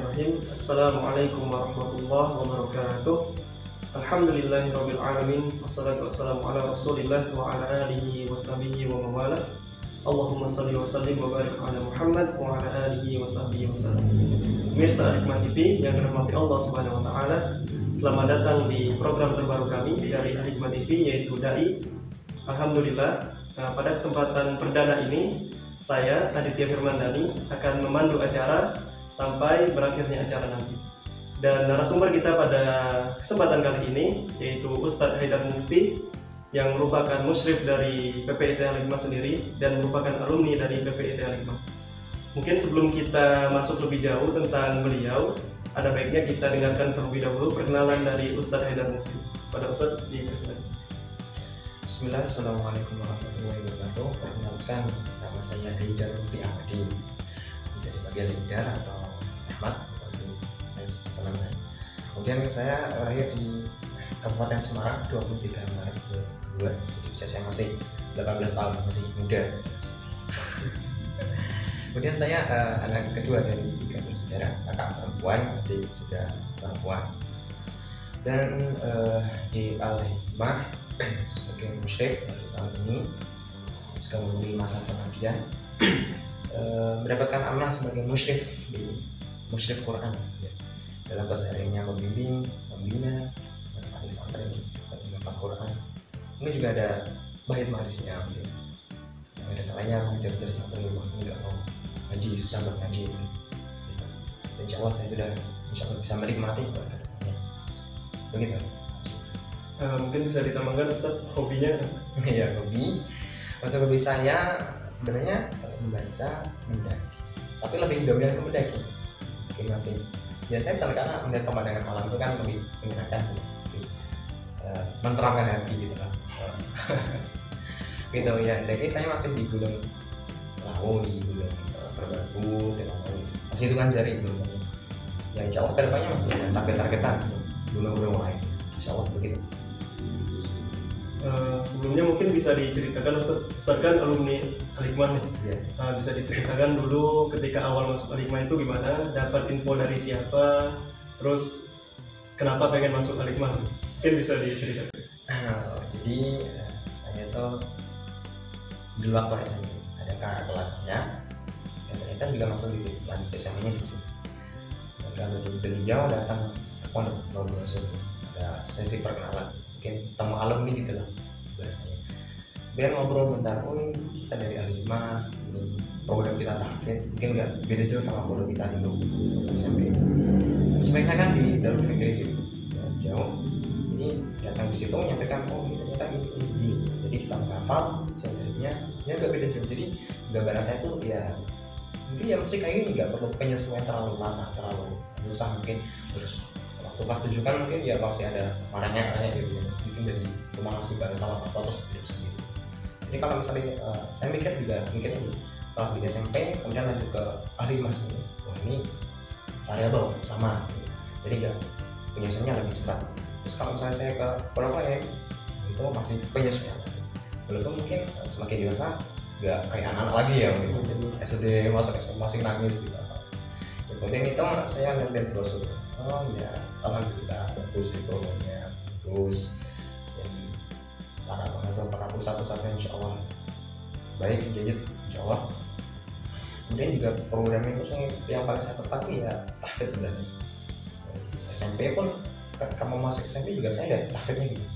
Bismillahirrahmanirrahim. Assalamualaikum warahmatullahi wabarakatuh. Alhamdulillahirabbil alamin. Wassalatu wassalamu ala Rasulillah wa ala alihi washabihi wa mawala. Allahumma shalli wa sallim wa barik ala Muhammad wa ala alihi washabihi wasallam. Mirsa Al-Hikmah TV yang dirahmati Allah Subhanahu wa taala. Selamat datang di program terbaru kami dari Al-Hikmah TV, yaitu Dai. Alhamdulillah, pada kesempatan perdana ini saya, Aditya Firmandani, akan memandu acara sampai berakhirnya acara nanti. Dan narasumber kita pada kesempatan kali ini yaitu Ustadz Haidar Mufti, yang merupakan musyrif dari PPIT Al-Hikmah sendiri dan merupakan alumni dari PPIT Al-Hikmah. Mungkin sebelum kita masuk lebih jauh tentang beliau, ada baiknya kita dengarkan terlebih dahulu perkenalan dari Ustadz Haidar Mufti. Pada Ustadz, dipersilakan. Bismillah, Assalamualaikum warahmatullahi wabarakatuh. Perkenalkan, nama saya Haidar Mufti Ahmadi, bisa dipanggil Haidar atau Ahmad, saya senang. Kemudian saya lahir di Kabupaten Semarang 23 Maret 2002, jadi usia saya masih 18 tahun, masih muda. Kemudian saya anak kedua dari 3 bersaudara, kakak perempuan, adik juga perempuan. Dan di Al-Hikmah sebagai musyrif tahun ini juga melalui masa pengabdian, mendapatkan amanah sebagai musyrif di musyrif Quran, ya. Dalam kesehariannya membimbing, membina, menemani santri, menghafal Quran. Mungkin juga ada bait marisnya, mungkin ada kalanya mengajar santri ini nggak mau ngaji, susah buat ngaji, gitu. Dan insya Allah saya sudah bisa menikmati kedepannya. Begitu. Mungkin bisa ditambahkan Ustadz, hobinya? Ya, hobi. Untuk hobi saya sebenarnya membaca, mendaki. Tapi lebih dominan ke mendaki. Mungkin masih. Ya saya senang karena melihat pemandangan alam itu kan lebih menyenangkan, lebih menenteramkan hati gitu kan. Gitu ya. Mendaki saya masih di Gunung Lawu, di Gunung Merbabu, masih hitungan jari belum. Yang insya Allah kedepannya masih ada target-targetan gunung-gunung lain. Insya Allah begitu. Sebelumnya mungkin bisa diceritakan, Ustadz kan alumni Al-Hikmah nih, yeah. Bisa diceritakan dulu ketika awal masuk Al-Hikmah itu gimana, dapat info dari siapa, terus kenapa pengen masuk Al-Hikmah, mungkin bisa diceritakan. Jadi saya tuh dulu waktu SMP ada kakak kelas saya, dan ternyata juga masuk di sini, lanjut SMA-nya di sini. Dan beliau datang ke pondok ngobrol, ada sesi perkenalan, mungkin temu alumni gitu lah bahasanya. Biar ngobrol bentar, kita dari Al-Hikmah, program kita tahfidz, mungkin nggak beda jauh sama program kita dulu SMP. Sebaiknya kan di Darul Fikri gitu, jauh. Jadi datang di situ menyampaikan, ini ternyata ini. Jadi kita menghafal, sebenarnya ya nggak beda jauh. Jadi gambaran saya tuh ya mungkin ya masih kayak gini, nggak perlu penyesuaian terlalu lama, terlalu susah mungkin. Terus waktu kelas 7 kan mungkin ya masih ada marahnya gitu, mungkin dari rumah masih pada salah apa terus hidup sendiri. Jadi kalau misalnya saya mikirnya gini, kalau di SMP kemudian lanjut ke Al-Hikmah sini, wah ini variabel sama, jadi nggak penyesuaiannya lebih cepat. Terus kalau misalnya saya ke pondok lain itu masih penyesuaian, walaupun mungkin semakin dewasa nggak kayak anak-anak lagi ya, gitu. SD masuk SMA masih nangis gitu. Ya, kemudian itu saya lihat brosur, oh ya alhamdulillah bagus di programnya, bagus, dan para pengasuh, para pusat-pusatnya insya Allah baik, jayid insya Allah. Kemudian juga programnya itu yang paling saya tertarik ya tahfidz sebenarnya. SMP pun kamu masuk SMP juga saya lihat tahfidznya gitu,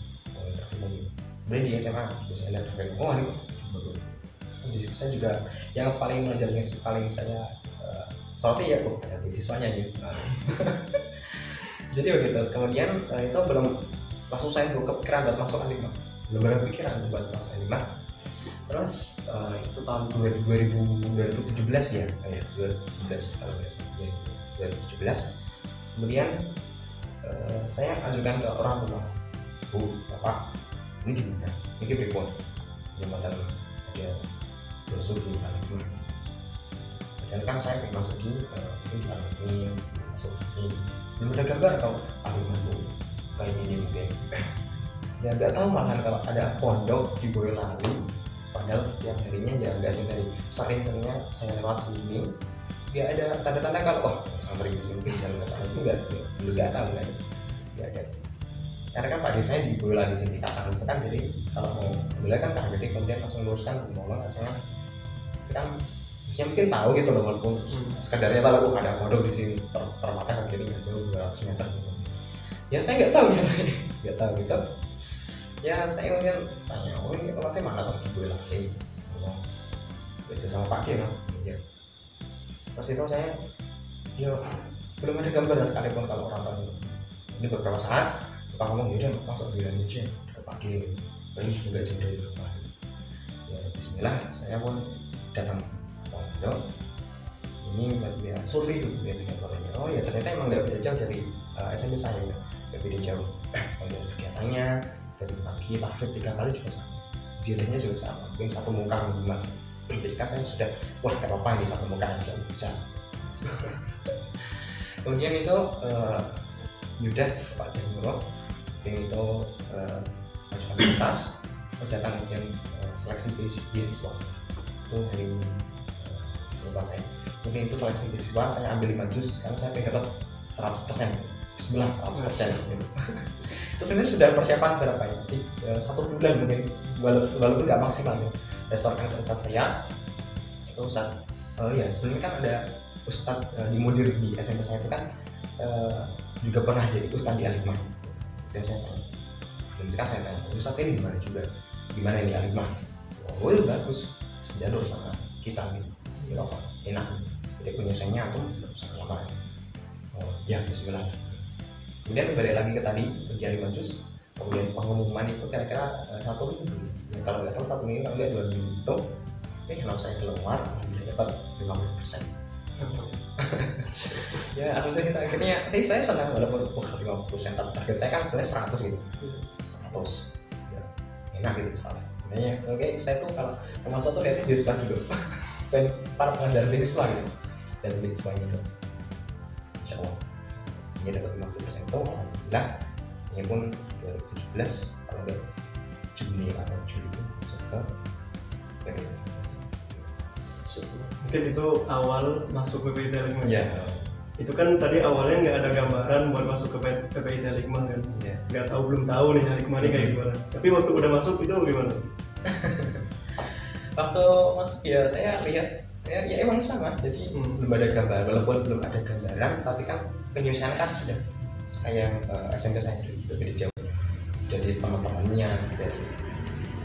kemudian di SMA juga saya lihat tahfidznya, oh ini bagus. Terus di saya juga yang paling menonjolnya, paling saya soroti ya ada beasiswanya gitu. Jadi begitu. Kemudian itu belum langsung saya kepikiran buat masuk Al-Hikmah, belum ada pikiran buat masuk Al-Hikmah. Terus itu tahun 2017 ya, 2017 kalau nggak salah, ya 2017. Kemudian saya ajukan ke orang tua, Bu, Bapak, ini gimana? Ini pripun? Jembatan ada brosur di Al-Hikmah. Dan kan saya pengen masuk di mungkin di Al-Hikmah, masuk ini. Belum ada gambar kalau Al-Hikmah kayak gini mungkin. Ya nggak tahu malahan kalau ada pondok di Boyolali, padahal setiap harinya ya nggak sering dari sering-seringnya saya lewat sini nggak ada tanda-tanda kalau wah pesantren di sini mungkin jalan masalah itu nggak tahu nggak ada. Karena kan Pak desanya di bola di sini kacang itu kan, jadi kalau mau bola kan karena gede kemudian langsung luruskan mau kacangnya kita ya mungkin tahu gitu loh, walaupun sekedarnya tahu ada pondok di sini permata ke kiri nggak jauh 200 meter gitu. Ya saya nggak tahu ya, nggak tahu gitu. Ya saya kemudian tanya, oh ini pelatih mana tuh bola lagi? Belajar sama Pak Kim ya. Pas itu saya ya belum ada gambar sekalipun kalau orang tahu. Ini beberapa saat Pak ngomong yaudah masuk di Indonesia ke Pak Kim, ini juga jauh dari rumah. Ya Bismillah saya pun datang ke pondok. Ini ya survei dulu lihat gambarnya. Oh ya ternyata emang nggak beda jauh dari SMP saya, nggak beda jauh. Melihat kegiatannya dari pagi tahfidz 3 kali juga sama, zikirnya juga sama, mungkin satu muka minimal. Jadi kan saya sudah wah gak apa-apa ini satu muka aja bisa. Kemudian itu yaudah Pak Danuro itu masuk universitas, terus datang kemudian seleksi beasiswa itu hari lupa saya. Kemudian itu seleksi beasiswa saya ambil 5 juz karena saya pengen dapat 100%. Bismillah 100% gitu. Itu sebenarnya sudah persiapan berapa ya? 1 bulan mungkin, walaupun nggak maksimal ya. Restoran ke Ustadz saya itu Ustadz ya sebenarnya kan ada Ustadz di mudir di SMP saya itu kan juga pernah jadi Ustadz di Alimah. Dan saya tanya, ketika saya tanya Ustadz ini gimana ini Alimah? Oh ya bagus, sejalur sama kita gitu apa enak, jadi punya saya nyatu bisa nyaman. Oh ya Bismillah. Kemudian balik lagi ke tadi kerja 5 juz, kemudian pengumuman itu kira-kira 1 minggu ya, kalau nggak salah 1 minggu, kalau nggak 2 minggu itu kalau saya keluar alhamdulillah dapat 50%. Ya alhamdulillah akhirnya saya senang walaupun 50%, target saya kan sebenarnya 100 gitu, 100 ya, enak gitu 100. Makanya oke saya tuh kalau rumah satu lihatnya beasiswa dulu dan para pengajar beasiswa gitu, dan beasiswa gitu insya Allah ini dapat 50% itu alhamdulillah. Ini pun 2017 kalau nggak Juni atau Juli itu masuk ke PPIT. Mungkin itu awal masuk PPIT Alikma Ya. Itu kan tadi awalnya nggak ada gambaran buat masuk ke PPIT Alikma kan Ya. Nggak tahu, belum tahu nih Alikma ini kayak gimana, tapi waktu udah masuk itu gimana? Waktu masuk ya saya lihat ya emang sama, jadi belum ada gambar, walaupun belum ada gambaran tapi kan penyusunan kan sudah kayak SMP saya juga beda jauh dari teman-temannya dari,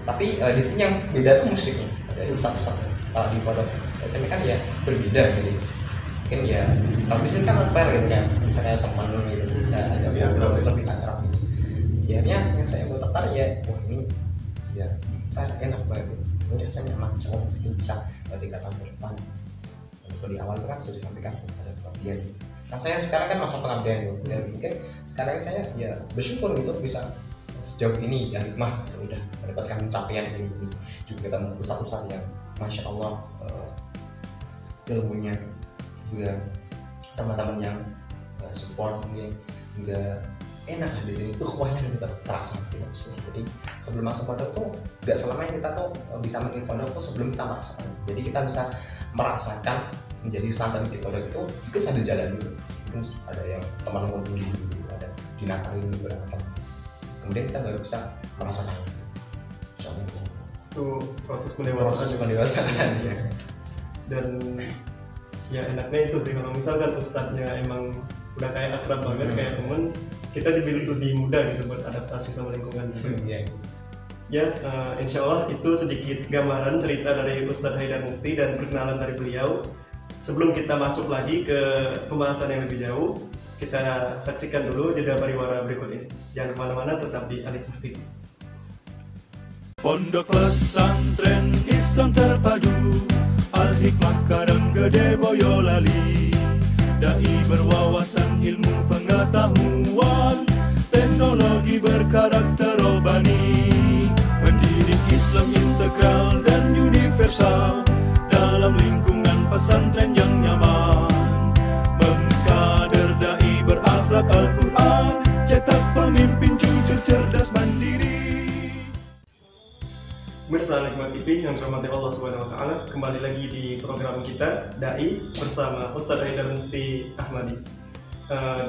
tapi di sini yang beda tuh musiknya dari ustaz-ustaz. Kalau di pondok SMP kan ya berbeda gitu, mungkin ya kalau di sini kan fair gitu kan, misalnya teman gitu bisa ada lebih akrab gitu. Ya yang saya mau tertarik ya wah ini ya fair enak banget gitu. Udah saya nyaman, coba sini bisa 3 tahun ke depan. Kalau di awal itu kan sudah disampaikan ada pengabdian. Kan saya sekarang kan masuk pengabdian gitu, dan mungkin sekarang saya ya bersyukur gitu bisa sejauh ini ya hikmah udah mendapatkan pencapaian ini. Juga ketemu ustaz-ustaz yang masya Allah ilmunya, juga teman-teman yang support mungkin juga enak di sini tuh kuahnya lebih terasa gitu. Jadi sebelum masuk pondok tuh nggak selamanya kita tuh bisa menilai pondok tuh sebelum kita merasakan. Jadi kita bisa merasakan menjadi santri di pondok itu mungkin sambil jalan dulu, mungkin ada yang teman ngobrol dulu, ada dinakalin dulu berangkat, kemudian kita baru bisa merasakannya. Itu proses pendewasaan ya. Dan ya enaknya itu sih kalau misalkan ustadznya emang udah kayak akrab banget kayak temen, kita jadi lebih mudah gitu buat adaptasi sama lingkungan. Ya, insya Allah itu sedikit gambaran cerita dari Ustadz Haidar Mufti dan perkenalan dari beliau. Sebelum kita masuk lagi ke pembahasan yang lebih jauh, kita saksikan dulu jeda pariwara berikut ini. Jangan kemana-mana, tetap di Alikma TV. Pondok pesantren Islam terpadu, Al-Hikmah Karanggede Boyolali. Dai berwawasan ilmu pengetahuan, teknologi berkarakter robani, mendidik Islam integral dan universal dalam lingkungan pesantren yang nyaman. Mengkader dai berakhlak Al-Quran, cetak pemimpin jujur cerdas mandiri. Pemirsa Alikma TV, TV yang dirahmati Allah Subhanahu wa taala, kembali lagi di program kita Dai bersama Ustadz Haidar Mufti Ahmadi.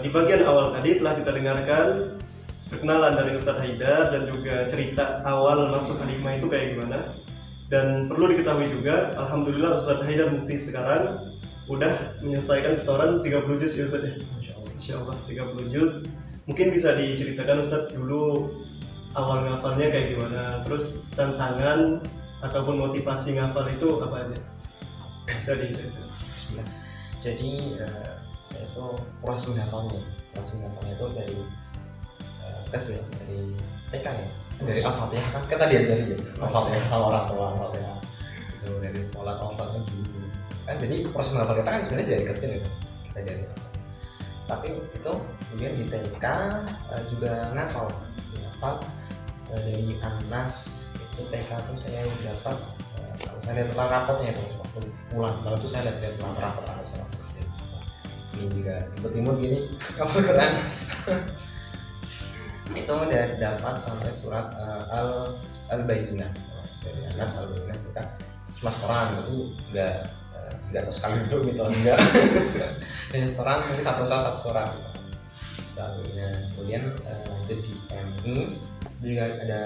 Di bagian awal tadi telah kita dengarkan perkenalan dari Ustadz Haidar dan juga cerita awal masuk Al-Hikmah itu kayak gimana. Dan perlu diketahui juga, alhamdulillah Ustadz Haidar Mufti sekarang udah menyelesaikan setoran 30 juz ya Ustadz ya. Insyaallah 30 juz. Mungkin bisa diceritakan Ustadz dulu awal ngafalnya kayak gimana, terus tantangan ataupun motivasi ngafal itu apa aja? Bisa diceritakan. Bismillah. Jadi saya itu proses menghafalnya itu dari kecil, dari TK ya, dari Al-Fatihah kan kita diajari ya, Al-Fatihah sama orang tua, Al-Fatihah itu dari sholat Al-Fatihah dulu kan. Jadi proses menghafal kita kan sebenarnya dari kecil ya, kita jadi. Tapi itu kemudian di TK juga ngafal dari Anas itu TK itu saya dapat, kalau saya lihat rapotnya itu waktu pulang kalau itu saya lihat rapot Anas ini juga timur gini kapal Quran itu udah dapat sampai surat Al-Bayyinah dari Anas Al-Bayyinah kita cuma setoran itu enggak sekali duduk gitu enggak dari setoran mungkin satu surat kemudian lanjut di MI juga ada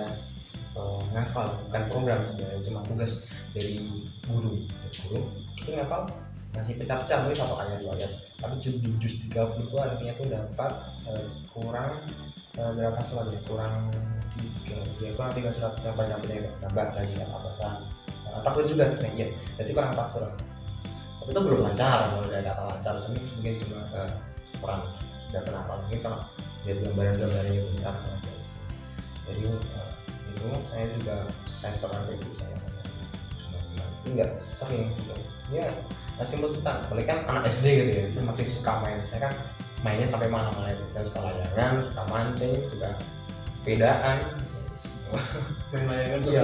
ngafal, bukan program sebenarnya, cuma tugas dari guru itu ngafal masih pecah-pecah mungkin satu ayat dua ayat, tapi di juz 32 akhirnya tuh dapat kurang berapa surat ya, kurang 3 surat yang banyak gambar dari siapa bahasa takut juga sebenarnya iya, jadi kurang 4 surat, tapi itu belum lancar, kalau udah kata lancar mungkin cuma setoran sudah kenapa mungkin kalau lihat gambarannya bentar. Jadi itu saya setoran kayak gitu saya cuma enggak sering gitu ya, masih betutan apalagi kan anak SD gitu ya, saya masih suka main, saya kan mainnya sampai mana-mana itu, saya suka layangan, suka mancing, suka sepedaan Main layangan iya,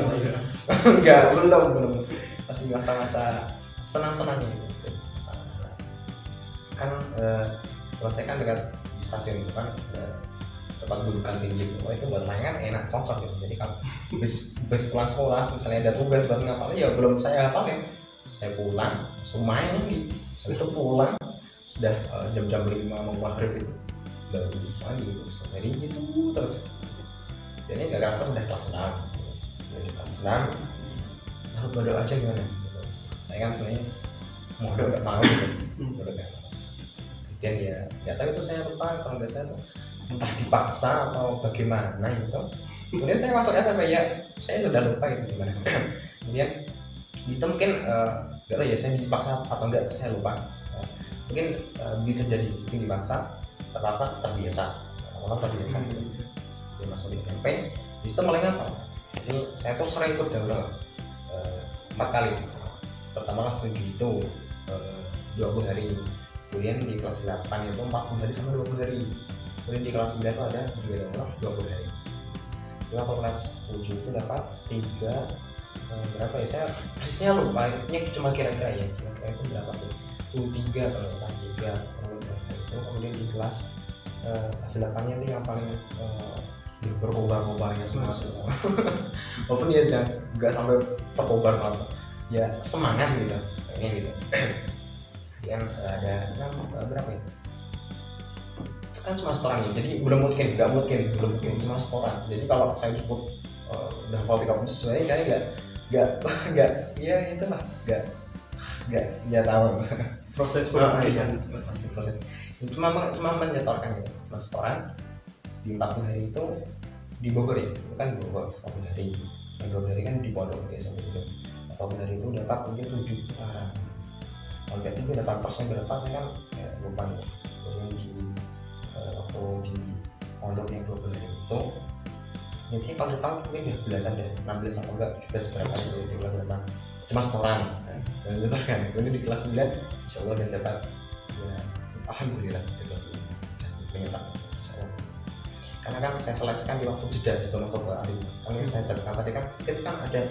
enggak belum masih masa-masa senang-senangnya gitu kan. Kalau saya kan dekat di stasiun itu kan tempat dudukan tinggi itu buat layangan enak cocok gitu. Jadi kalau bis pulang sekolah misalnya ada tugas buat ngapalin ya belum saya hafalin, saya pulang langsung main gitu. Itu pulang sudah jam 5 mau maghrib itu baru mandi gitu. Jadi gitu terus. Jadi nggak kerasa udah kelas 6. Jadi kelas 6 masuk bodoh aja gimana? Gitu. Saya kan sebenarnya bodoh nggak mau gitu. Bodoh nggak mau. Dan ya tapi itu saya lupa kalau nggak saya tuh entah dipaksa atau bagaimana gitu. Kemudian saya masuk SMP ya saya sudah lupa itu gimana. Kemudian di situ mungkin nggak tahu ya saya dipaksa atau enggak saya lupa. Mungkin bisa jadi mungkin dipaksa, terpaksa, terbiasa. Orang terbiasa gitu. Dia masuk di SMP, di situ mulai ngafal. Jadi saya tuh sering ikut daurah 4 kali. Pertama kelas 7 itu 20 hari. Kemudian di kelas 8 itu 40 hari sama 20 hari. Kemudian di kelas 9 itu ada juga daurah 20 hari. Jadi kelas 7 itu dapat 3 berapa ya, saya persisnya lupa, ini cuma kira-kira ya, kira-kira itu berapa tuh? Itu 3 kalau nggak salah 3 kalau berapa itu. Kemudian di kelas 8-nya itu yang paling berkobar-kobarnya semua. Walaupun ya nggak sampai terkobar apa, ya semangat gitu, kayaknya gitu. Kemudian ada berapa ya? Itu kan cuma setoran ya, jadi belum mungkin cuma setoran. Jadi kalau saya cukup udah hafal 30 sebenarnya kayaknya nggak ya itulah nggak tahu proses pengertian proses itu cuma menyetorkan gitu. Mas setoran di 40 hari itu di Bogor ya, itu kan di Bogor 40 hari, yang 20 hari kan di pondok biasanya gitu. 40 hari itu dapat mungkin 7 putaran. Kalau berarti itu dapat persnya berapa saya kan ya, lupa ya. Kemudian di waktu di pondok yang 20 hari itu jadi kalau total mungkin ya belasan deh, 16 atau enggak 17 berapa itu di kelas 8 cuma setoran dan itu kan kemudian di kelas 9 insyaallah dan dapat ya alhamdulillah di kelas 9 penyertaan insyaallah, karena kan saya seleksikan di waktu jeda sebelum masuk ke akhir. Kami saya ceritakan tadi kan kita kan ada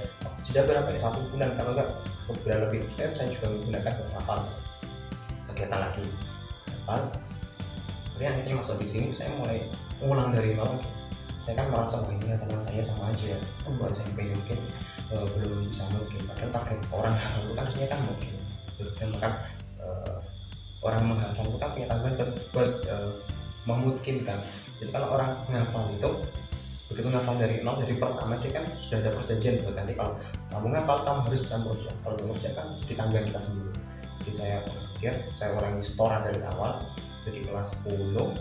jeda berapa ya, 1 bulan kalau enggak beberapa lebih, saya juga menggunakan beberapa kegiatan lagi kemudian akhirnya masuk di sini saya mulai ulang dari nol. saya kan merasa wah ini teman saya sama aja buat SMP mungkin belum bisa mungkin, padahal target orang hafal itu kan harusnya kan mungkin, dan bahkan orang menghafal itu kan punya tanggungan buat memungkinkan. Jadi kalau orang menghafal itu begitu ngafal dari nol, dari pertama dia kan sudah ada perjanjian buat nanti kalau kamu ngafal kamu harus bisa merujak, kalau merujak kan jadi tanggungan kita sendiri. Jadi saya pikir saya orang yang setoran dari awal, jadi kelas 10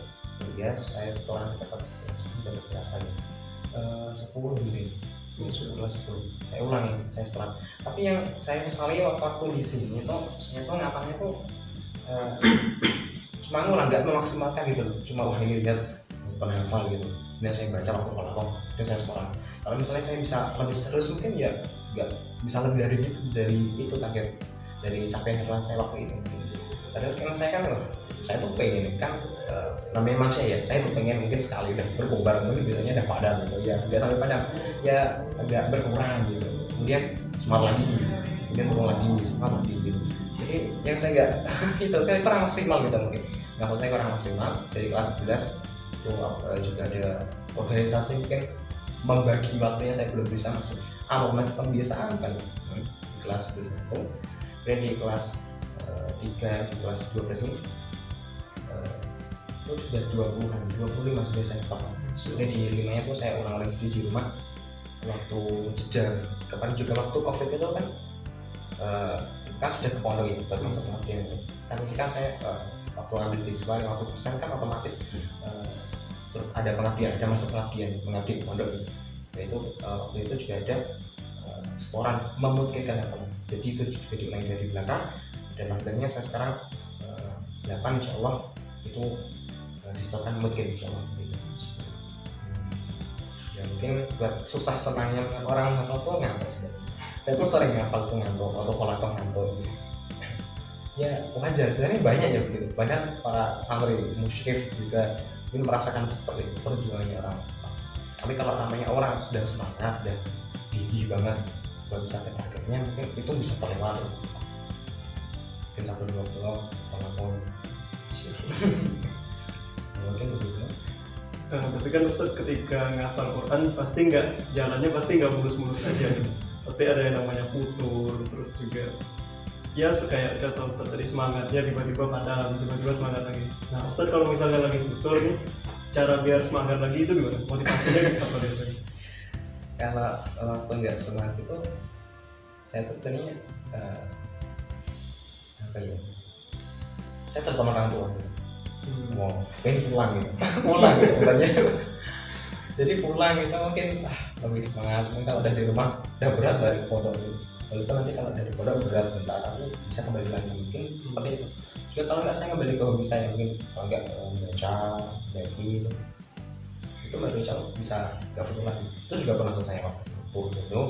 ya saya setoran dapat berapa ya 10 mungkin kelas 10 saya ulangi saya setoran. Tapi yang saya sesali waktu di sini itu saya tuh ngapalnya tuh cuma ngulang, nggak memaksimalkan gitu loh, cuma wah ini lihat penghafal gitu, ini saya baca waktu kolakong dan saya setoran. Kalau misalnya saya bisa lebih serius mungkin ya nggak bisa lebih dari gitu, dari itu target dari capaian hafalan saya waktu itu. Padahal kan saya kan saya tuh pengen kan namanya manusia ya, saya tuh pengen mungkin sekali udah berkobar mungkin biasanya udah padam gitu ya, nggak sampai padam ya agak berkurang gitu, kemudian semangat lagi, kemudian turun lagi semangat lagi gitu. Jadi yang saya nggak itu kayak kurang maksimal gitu, mungkin nggak saya kurang maksimal. Dari kelas 11 itu juga ada organisasi mungkin membagi waktunya saya belum bisa masuk masih pembiasaan kan di kelas 11 itu. Kemudian di kelas 3 di kelas 12 ini itu sudah 25 sudah saya stop. Sudah di 5 nya tuh saya ulang lagi di rumah waktu jeda kemarin juga waktu COVID itu kan kan sudah ke pondok itu buat masa pengabdian itu kan ketika saya waktu ambil beasiswa 50% kan otomatis ada pengabdian, ada masa mengabdi di pondok itu. Nah itu waktu itu juga ada setoran memungkinkan apa, jadi itu juga diulangi dari belakang dan akhirnya saya sekarang 8 insya Allah itu disetorkan mungkin insya Allah gitu. Ya mungkin buat susah senangnya orang hafal tuh ngantuk sebenarnya. Saya tuh sering hafal tuh ngantuk atau kolakong ngantuk gitu. Ya wajar sebenarnya, banyak ya begitu, banyak para santri musyrif juga mungkin merasakan seperti itu perjuangannya orang. Tapi kalau namanya orang sudah semangat dan gigih banget buat mencapai targetnya, mungkin itu bisa terlewati. Mungkin 1-2 blok atau mungkin begitu. Nah, tapi kan Ustadz ketika ngafal Quran pasti jalannya nggak mulus-mulus aja gitu. Pasti ada yang namanya futur, terus juga ya kayak kata Ustadz tadi semangatnya tiba-tiba padam, tiba-tiba semangat lagi. Nah Ustadz kalau misalnya lagi futur nih, cara biar semangat lagi itu gimana? Motivasinya apa biasanya? Kalau waktu nggak semangat itu saya tuh sebenarnya apa ya? Saya telepon orang tua gitu. Mau pengen pulang gitu, pulang gitu katanya. Jadi pulang gitu mungkin lebih semangat. Mungkin kalau udah di rumah udah berat dari pondok gitu. Lalu nanti kalau dari pondok berat bentar nanti bisa kembali lagi, mungkin seperti itu. Juga kalau nggak saya kembali ke hobi saya, mungkin kalau nggak baca lagi gitu. Itu baru insya Allah bisa nggak full lagi. Itu juga pernah tuh saya waktu itu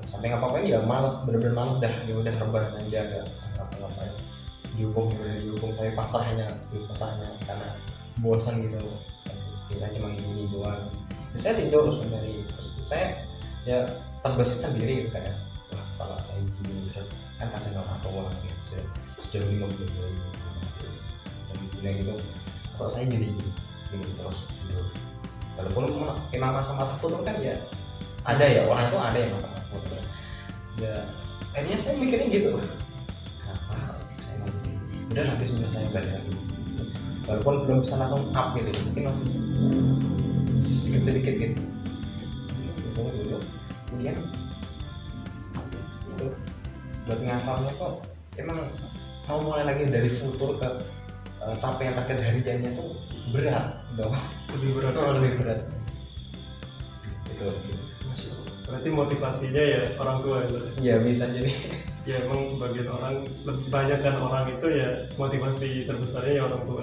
sampai ngapain ya malas, bener-bener malas dah, ya udah rebahan aja nggak sampai ngapain. Dihukum tapi pasrahnya karena bosan gitu, kita cuma ini doang. Terus saya tidur langsung terus saya ya terbesit sendiri gitu kan ya. Wah kalau saya gini terus kan kasih nggak apa-apa gitu, sejauh 50 dan gini gitu. Kalau saya gini terus tidur. Walaupun memang masa-masa futur kan ya ada ya, orang itu ada yang masa-masa futur. Ya akhirnya saya mikirnya gitu. Udah habis saya balik lagi, walaupun belum bisa langsung up gitu, mungkin masih sedikit gitu. Itu dulu, kemudian itu buat ngafalnya kok emang mau mulai lagi dari futur ke capaian target hariannya tuh berat, dong. Lebih berat. Itu. Berarti motivasinya ya orang tua itu. Iya bisa jadi. Ya emang sebagian orang, lebih banyak kan orang itu ya motivasi terbesarnya ya orang tua.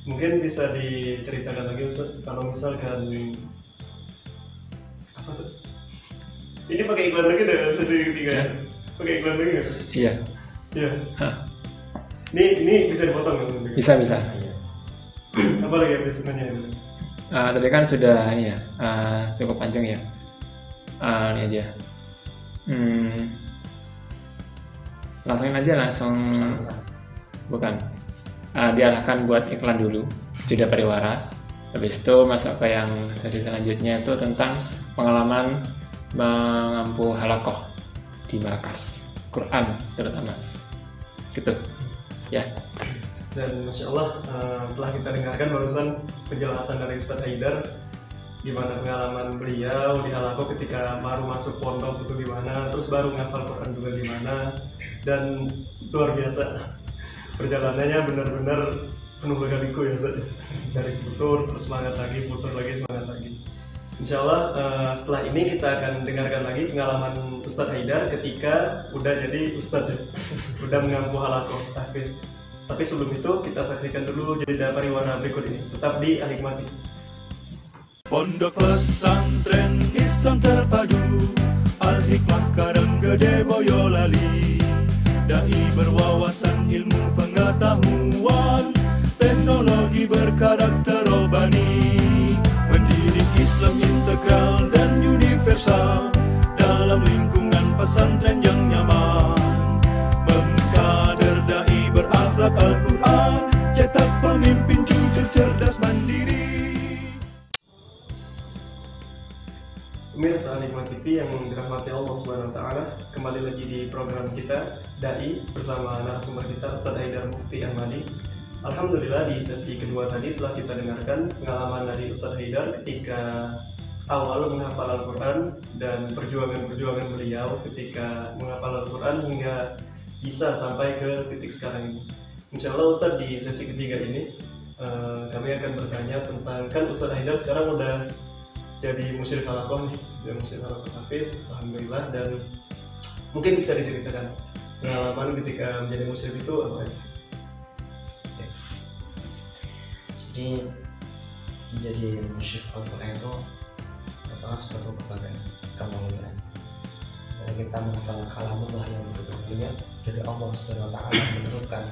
Mungkin bisa diceritakan lagi Ustaz, kalau misalkan apa tuh? Ini pakai iklan lagi deh sesi ketiga. Ya? Pakai iklan lagi nggak? Iya. Iya. Ini bisa dipotong nggak? Bisa. Apa lagi yang bisa tanya? Tadi kan sudah ini ya, cukup panjang ya. Ini aja. Langsung bukan diarahkan buat iklan dulu, jeda pariwara. Habis itu masuk ke yang sesi selanjutnya itu tentang pengalaman mengampu halakoh di markas Quran terutama gitu ya. Dan Masya Allah, telah kita dengarkan barusan penjelasan dari Ustadz Haidar gimana pengalaman beliau di halakoh ketika baru masuk pondok itu gimana, terus baru ngafal Quran juga gimana, dan luar biasa perjalanannya benar-benar penuh lika-liku ya Ustadz. Dari futur terus semangat lagi, futur lagi, semangat lagi. Insya Allah setelah ini kita akan dengarkan lagi pengalaman Ustadz Haidar ketika udah jadi Ustadz ya. Udah mengampu halakoh tahfiz. Tapi sebelum itu kita saksikan dulu jeda pariwara berikut ini. Tetap di Al-Hikmah TV. Pondok pesantren Islam terpadu, Al-Hikmah Karanggede Boyolali. Dai berwawasan ilmu pengetahuan, teknologi berkarakter robani, mendidik Islam integral dan universal dalam lingkungan pesantren yang nyaman. Mengkader dai berakhlak Al-Quran, cetak pemimpin jujur, cerdas, mandiri. Pemirsa Al-Hikmah TV yang dirahmati Allah Subhanahu wa taala, kembali lagi di program kita Dai bersama narasumber kita Ustadz Haidar Mufti Ahmadi. Alhamdulillah di sesi kedua tadi telah kita dengarkan pengalaman dari Ustadz Haidar ketika awal menghafal Al-Quran dan perjuangan beliau ketika menghafal Al-Quran hingga bisa sampai ke titik sekarang ini. Insya Allah Ustadz di sesi ketiga ini kami akan bertanya tentang, kan Ustadz Haidar sekarang udah jadi musyrif halakoh nih, dia musyrif halakoh tahfiz, alhamdulillah, dan mungkin bisa diceritakan pengalaman ketika menjadi musyrif itu apa aja? Ya. Jadi menjadi musyrif Al-Quran itu adalah suatu kebanggaan, kemuliaan. Karena kita menghafal kalamullah yang berbeda dari Allah Subhanahu wa taala menurunkan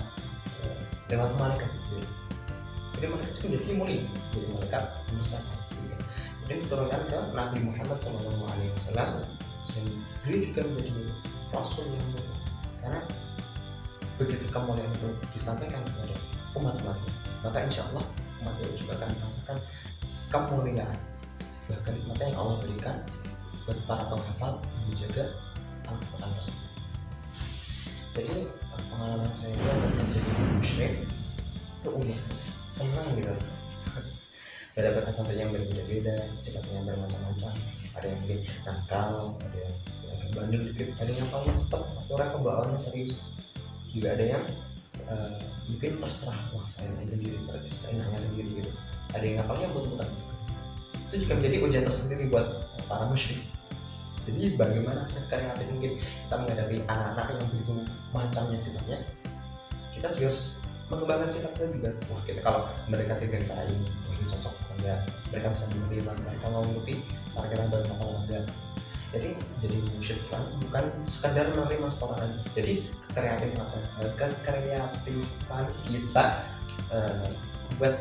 lewat malaikat Jibril. Jadi malaikat Jibril jadi mulia, jadi malaikat bersama. Kemudian diturunkan ke Nabi Muhammad SAW, dan beliau juga menjadi rasul yang mulia. Karena begitu kemuliaan itu disampaikan kepada umat-umatnya, maka insya Allah umat itu juga akan merasakan kemuliaan, bahkan nikmatnya yang Allah berikan buat para penghafal menjaga Al-Quran tersebut. Jadi pengalaman saya itu tentang jadi musyrif itu unik, senang gitu. Berbeda sampai yang berbeda-beda, sifatnya bermacam-macam. Ada yang mungkin nakal, ada yang agak bandel dikit, ada yang paling cepat, orang pembawaannya serius. Juga ada yang mungkin terserah, wah saya sendiri, seenaknya sendiri gitu. Ada yang ngapalnya buat-buatan. Itu juga menjadi ujian tersendiri buat para musyrik. Jadi bagaimana sekreatif mungkin kita menghadapi anak-anak yang begitu macamnya sifatnya, kita juga harus mengembangkan sifatnya juga. Wah, kita kalau mereka dengan cara ini, ini cocok enggak, mereka bisa menerima, mereka mau mengerti cara kita berpengalaman enggak. Jadi musyrik bukan sekadar menerima setoran, jadi kekreatifan kita buat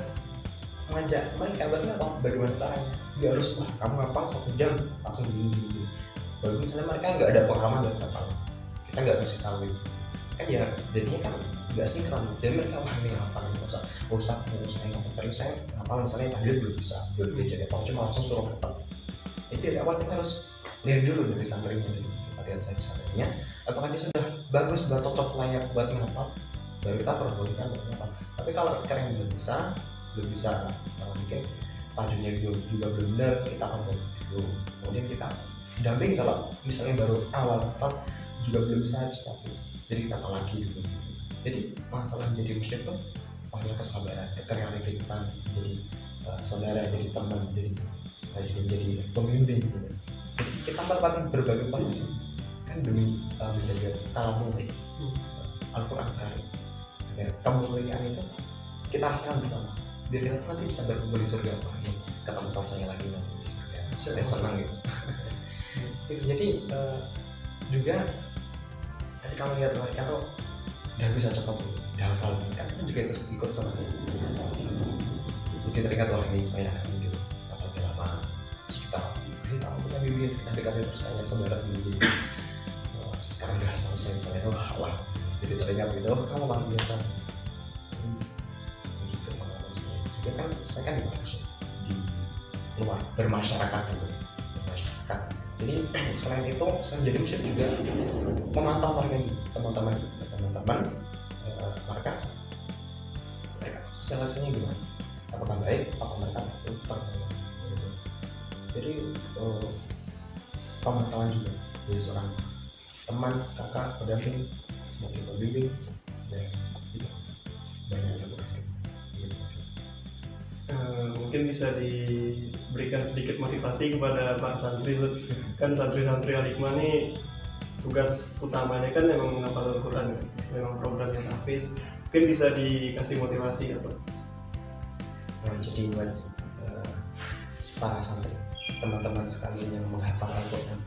mengajak mereka buat oh bagaimana caranya. Dia harus wah kamu ngapal 1 jam langsung gini. Baru misalnya mereka nggak ada pengalaman dari ngapal, kita nggak kasih tahu itu kan ya, jadinya kan nggak sinkron. Jadi mereka wah ini ngapal usah ngapal, saya ngapal misalnya tahajud belum bisa, belum jadi apa, cuma langsung suruh ngapal. Jadi dari awal kita harus lihat dulu dari santrinya dulu, kita lihat saja santrinya apakah dia sudah bagus, sudah cocok layak buat ngapal, baru kita perbolehkan buat ngapal. Tapi kalau sekarang yang belum bisa mungkin tajunya juga belum benar, kita akan bantu dulu. Kemudian kita damping kalau misalnya baru awal hafal juga belum bisa cepat, jadi kita lagi dulu. Jadi masalah menjadi musyrif itu banyak kesabaran, kekreatifan, jadi saudara, jadi teman, jadi pemimpin gitu. Jadi kita mendapatkan berbagai posisi kan demi menjaga kalamullah Al-Quran Karim, agar kemuliaan itu kita rasakan bersama, biar kita nanti bisa berkumpul di surga. Ketemu sama saya lagi nanti di surga, saya senang gitu. Jadi juga tadi kamu lihat mereka tuh udah bisa cepat tuh, udah hafal kan juga itu ikut sama dia. Jadi teringat wah ini saya gitu, apalagi lama terus kita kita bimbing nanti kalian terus tanya saudara sendiri. Sekarang udah selesai misalnya, wah jadi teringat gitu, kamu luar biasa. Begitu pengalaman saya. Juga kan saya kan di Malaysia, luar, bermasyarakat dulu, bermasyarakat. Jadi selain itu, selain jadi mursyid juga memantau mereka, teman-teman markas, mereka sosialisasinya gimana, apakah baik, apakah mereka terpenuhi. Jadi pemantauan juga dari seorang teman, kakak, pendamping, sebagai pembimbing, dan itu banyak tugasnya. Mungkin bisa diberikan sedikit motivasi kepada para santri. Kan santri-santri Al-Hikmah ini tugas utamanya kan memang menghafal Al-Quran, memang programnya tahfiz. Mungkin bisa dikasih motivasi atau jadi buat para santri, teman-teman sekalian yang menghafal Al-Quran,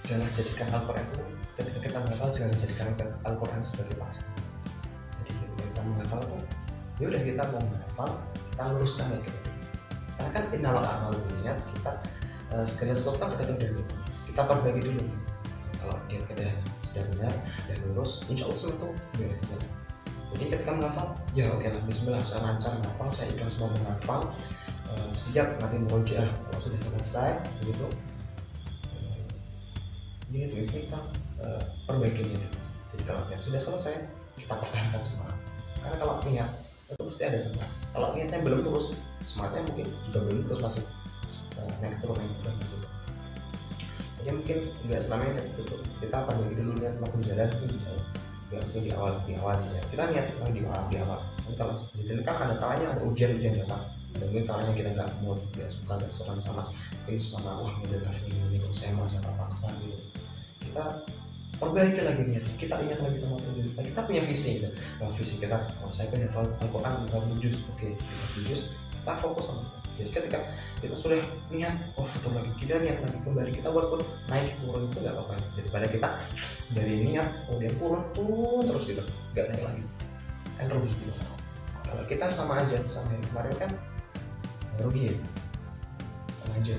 jangan jadikan Al-Quran itu, ketika kita menghafal jangan jadikan Al-Quran sebagai paksaan. Jadi ketika kita menghafal itu, ya udah kita mau menghafal, kita luruskan ya gitu. Karena kan innamal a'malu binniyat, kita segala sesuatu kan berkaitan dengan kita perbaiki dulu. Kalau kita sudah benar dan lurus, insya Allah itu benar. Jadi ketika menghafal, ya oke lah, bismillah, saya lancar menghafal, saya ikhlas mau menghafal, siap nanti murojaah kalau sudah selesai begitu. Itu kita perbaiki dulu. Jadi kalau niat sudah selesai, kita pertahankan semangat. Karena kalau niat itu pasti ada semangat. Kalau niatnya belum lurus, semangatnya mungkin juga belum lurus, masih naik turun gitu. Jadi mungkin nggak selamanya gitu. Kita perbaiki dulu niat maupun jalan itu bisa. Ya mungkin di awal ya. Kita niat di awal. Dan kalau jadi kan ada kalanya ada ujian datang. Dan mungkin kalanya kita nggak mau, nggak suka, nggak senang sama, mungkin sama wah model traffic ini kalau saya mau saya paksa gitu. Kita perbaiki lagi niat, kita ingat lagi sama Tuhan. Kita punya visi gitu. Visi kita, saya pengen hafal Al-Quran 30 juz, oke, 30 juz, kita fokus sama itu. Jadi ketika kita sudah niat, betul lagi, kita niat lagi kembali, kita walaupun naik turun itu nggak apa-apa. Daripada kita dari niat kemudian turun terus gitu, nggak naik lagi, kan rugi gitu. Kalau kita sama aja sama yang kemarin kan rugi ya, sama aja.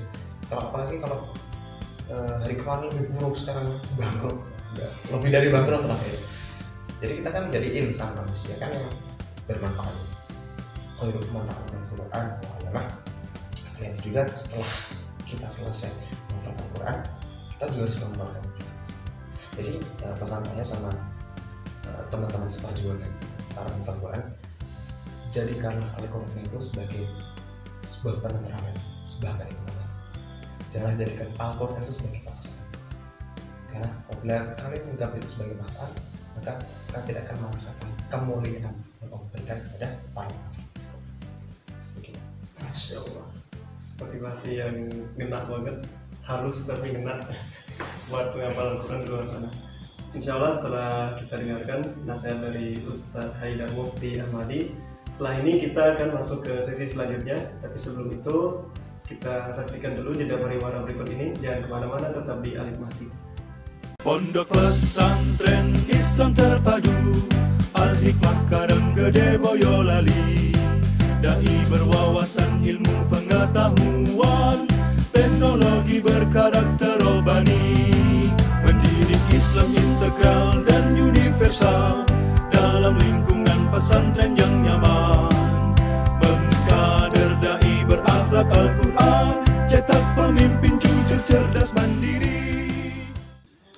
Kalau apalagi kalau hari kemarin lebih buruk, sekarang bangkrut, lebih dari bangkrut terakhir. Jadi kita kan jadi insan manusia kan yang bermanfaat. Khairul man ta'allama Al-Quran wa 'allama. Selain juga setelah kita selesai menghafal Al-Quran, kita juga harus mengamalkan. Jadi pesan saya sama teman-teman seperjuangan para penghafal Al-Quran, jadikanlah Al-Quran itu sebagai sebuah penenteran, sebuah kenikmatan. Jangan jadikan Al-Quran itu sebagai paksaan. Karena apabila kalian menganggap itu sebagai paksaan, maka kalian tidak akan merasakan kemuliaan yang Allah berikan kepada para penghafal. Masya Allah, motivasi yang ngena banget, halus tapi ngena buat penghafal Al-Quran di luar sana. Insya Allah setelah kita dengarkan nasihat dari Ustadz Haidar Mufti Ahmadi, setelah ini kita akan masuk ke sesi selanjutnya. Tapi sebelum itu kita saksikan dulu jeda pariwara berikut ini. Jangan kemana-mana, tetap di Al-Hikmah TV. Pondok pesantren Islam terpadu, Al-Hikmah Karanggede Boyolali. Dai berwawasan ilmu pengetahuan, teknologi berkarakter robani, mendidik Islam integral dan universal dalam lingkungan pesantren yang nyaman. Mengkader dai berakhlak Al-Quran, cetak pemimpin jujur, cerdas, mandiri.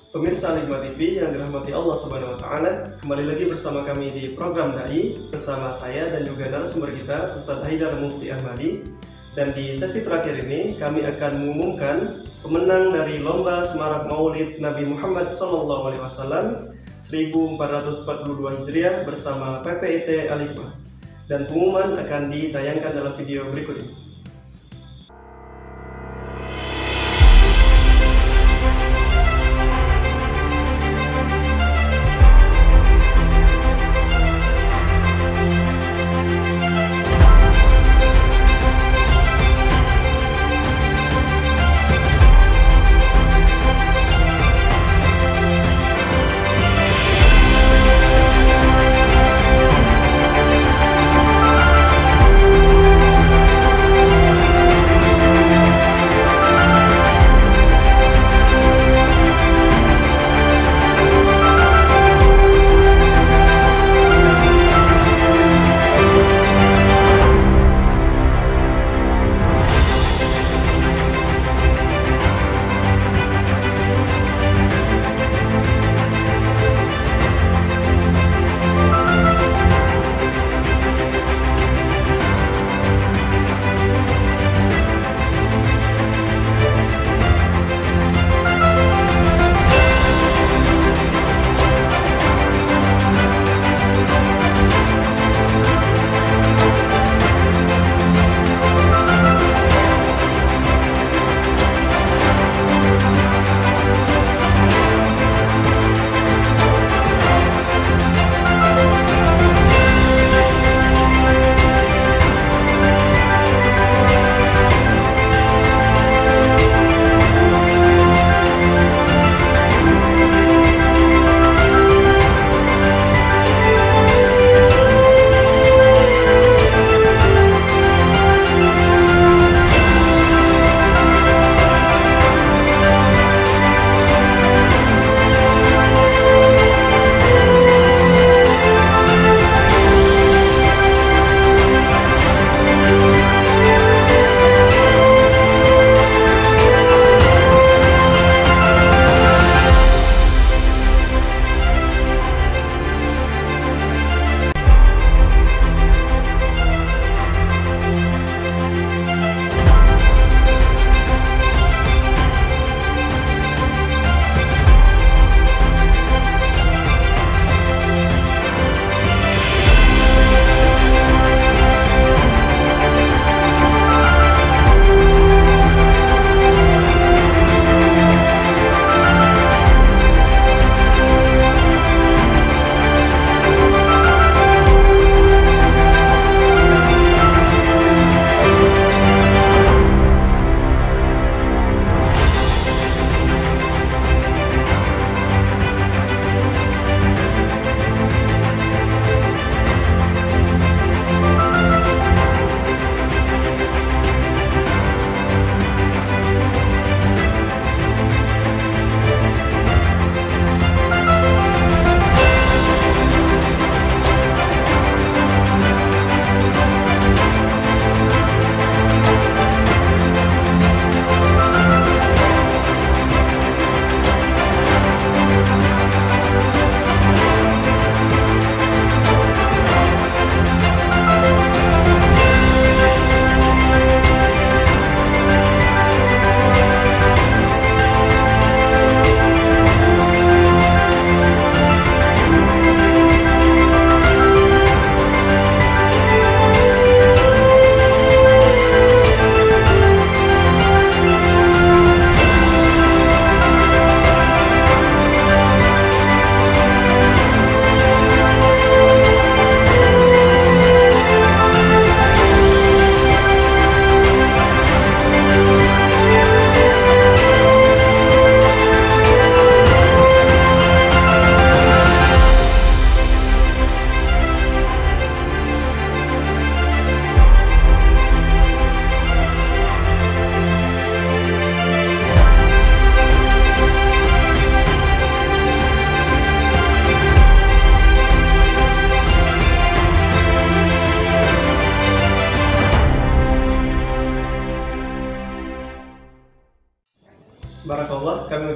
Pemirsa Al-Hikmah TV yang dirahmati Allah Subhanahu wa Ta'ala, kembali lagi bersama kami di program Dai bersama saya dan juga narasumber kita Ustadz Haidar Mufti Ahmadi. Dan di sesi terakhir ini kami akan mengumumkan pemenang dari lomba Semarak Maulid Nabi Muhammad SAW 1442 Hijriah bersama PPIT Al-Hikmah. Dan pengumuman akan ditayangkan dalam video berikut ini.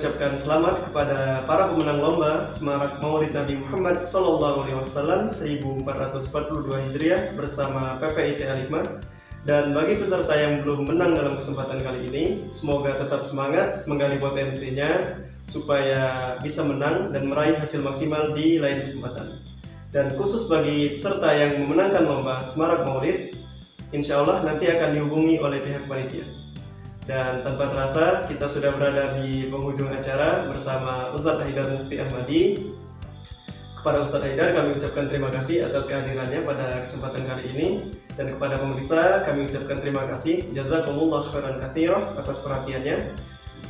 ucapkan selamat kepada para pemenang lomba Semarak Maulid Nabi Muhammad SAW 1442 Hijriah bersama PPIT Al-Hikmah. Dan bagi peserta yang belum menang dalam kesempatan kali ini, semoga tetap semangat menggali potensinya supaya bisa menang dan meraih hasil maksimal di lain kesempatan. Dan khusus bagi peserta yang memenangkan lomba Semarak Maulid, insya Allah nanti akan dihubungi oleh pihak panitia. Dan tanpa terasa kita sudah berada di penghujung acara bersama Ustadz Haidar Mufti Ahmadi. Kepada Ustadz Haidar kami ucapkan terima kasih atas kehadirannya pada kesempatan kali ini. Dan kepada pemirsa kami ucapkan terima kasih. Jazakumullah khairan katsira atas perhatiannya.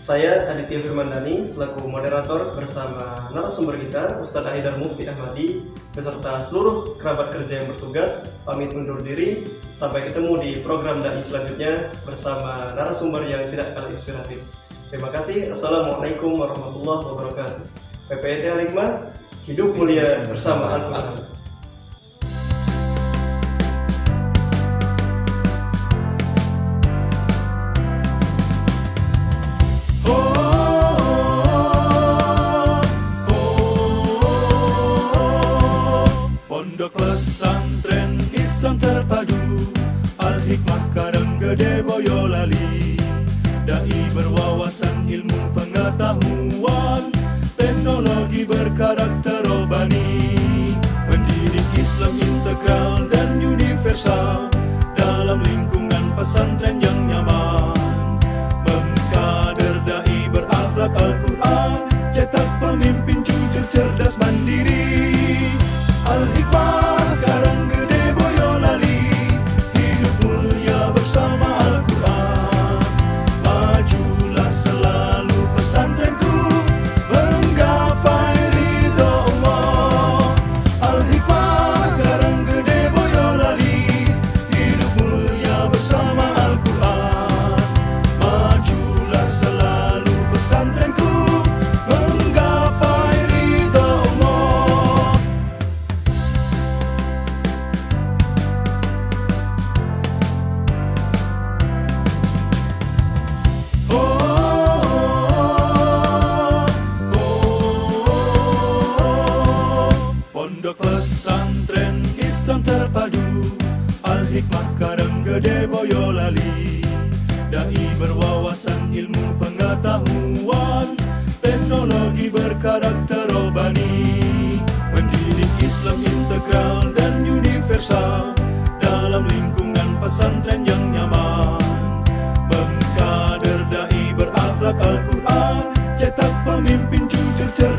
Saya Aditya Firmandani selaku moderator bersama narasumber kita Ustadz Haidar Mufti Ahmadi beserta seluruh kerabat kerja yang bertugas pamit undur diri. Sampai ketemu di program Dai selanjutnya bersama narasumber yang tidak kalah inspiratif. Terima kasih. Assalamualaikum warahmatullahi wabarakatuh. PPIT Al-Hikmah, hidup mulia bersama Al-Quran. Pondok pesantren Islam terpadu, Al-Hikmah Karanggede Boyolali. Dai berwawasan ilmu pengetahuan, teknologi berkarakter robani. Pendidik Islam integral dan universal dalam lingkungan pesantren yang nyaman. Mengkader dai berakhlak Al-Quran, cetak pemimpin jujur cerdas mandiri. Al-Hikmah Karanggede Boyolali, hidup mulia bersama Al-Quran. Majulah selalu pesantrenku, menggapai ridha Allah. Al-Hikmah Karanggede Boyolali, hidup mulia bersama Al-Quran. Majulah selalu pesantrenku, menggapai ridha Allah. Pondok pesantren Islam terpadu, Al-Hikmah Karanggede Boyolali. Dai berwawasan ilmu pengetahuan, teknologi berkarakter robani. Mendidik Islam integral dan universal dalam lingkungan pesantren yang nyaman. Mengkader dai berakhlak Al-Quran, cetak pemimpin jujur cerdas